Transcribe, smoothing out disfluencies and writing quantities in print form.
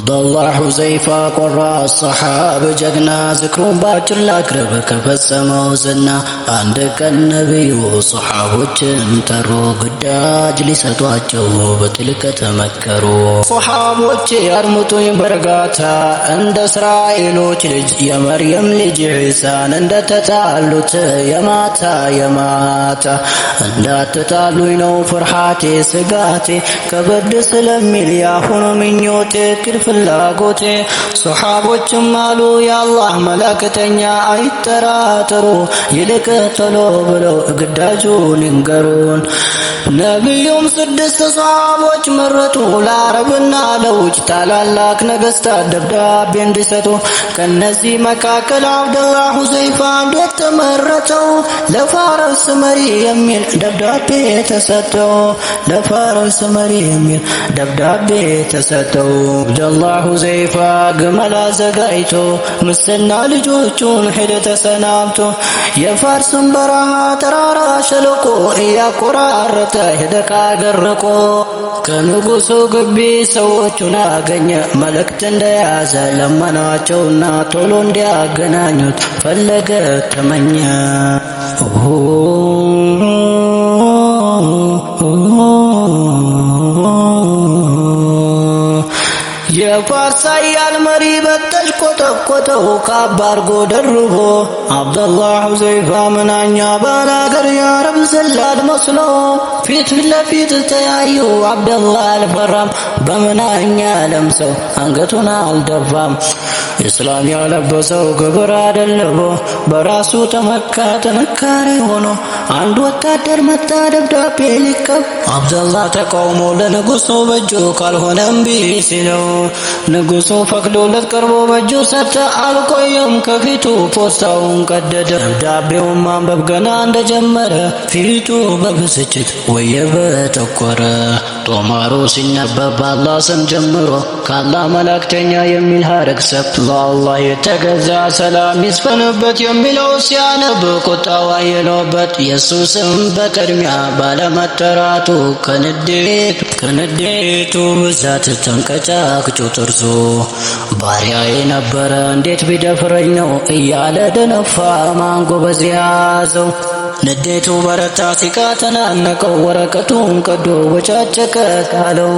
عبدالله حذيفة قراء الصحابة جقنا ذكرون باجر لاقرب كفسمو زنا عندك النبي صحابة ترو قداج لستواجه بتلك تمكروا صحابة يرمطوا يبرقاتا عند اسرائيل تلج يا مريم لج عيسان عند تتعلت يماتا عند تتعلو ينو فرحاتي سقاتي كبد سلمي لياهون من يوتك ፍላጎቴ ሱሐቦችም አሉ የአላህ መላእክተኛ አይጠራጠሩ ይልቅ ቶሎ ብለው ግዳጁን ይንገሩን። ነቢዩም 6 ሱሐቦች መረጡ ለአረብና ለውጭ ታላላቅ ነገስታት ደብዳቤ እንዲሰጡ። ከነዚህ መካከል አብደላህ ሁዘይፋ እንዴት ተመረጠው? ለፋርስ መሪ የሚል ደብዳቤ ተሰጠው። ለፋርስ መሪ የሚል ደብዳቤ ተሰጠው። አብደላህ ሁዘይፋ ግመል አዘጋጅቶ ምስና ልጆቹን ሄደ ተሰናብቶ የፋርስን በረሃ ተራራ ሸለቆ እያቆራረጠ ሄደ ከአገር ርቆ። ከንጉሱ ግቢ ሰዎቹን አገኘ መልእክት እንደያዘ ለመናቸውና ቶሎ እንዲያገናኙት ፈለገ ተመኘ። የፋርስ ኃያል መሪ በተሽ ቆጠቆጠው ካባርጎ ደርቦ። አብደላህ ሁዘይፋ ምናኛ ባላገር የአረብ ዘላድ መስሎ ፊት ለፊት ተያዩ። አብደላህ አልፈራም በምናኛ ለምሰው አንገቱን አልደፋም። ኢስላም ያለበሰው ክብር አደለቦ በራሱ ተመካ ጥንካሬ ሆኖ። አንድ ወታደር መጣ ደብዳቤ ሊቀብ። አብደላህ ተቃውሞ ለንጉሱ በእጁ ካልሆነ እምቢ ሲለው ንጉሱ ፈቅዶለት ቀርቦ በእጁ ሰጠ። አልቆየም ከፊቱ ፖስታውን ቀደደ። ደብዳቤውን ማንበብ ገና እንደጀመረ ፊቱ በብስጭት ወየበ ጠቆረ። ጦማሩ ሲነበብ በአላህ ስም ጀምሮ ከአላህ መላእክተኛ የሚል ሐረግ ሰፍቶ ለአላህ የተገዛ ሰላም ይስፈንበት የሚለው ሲያነብ ቁጣው አየለበት። የሱ ስም በቅድሚያ ባለመጠራቱ ከንዴቱ ብዛት ተንቀጫቅጮ ጥርሱ። ባሪያዬ ነበረ እንዴት ቢደፍረኝ ነው እያለ ደነፋ ማን ጎበዝ ያዘው። ንዴቱ በረታ ሲቃ ተናነቀው ወረቀቱን ቀዶ ወጫጨቀ ጣለው።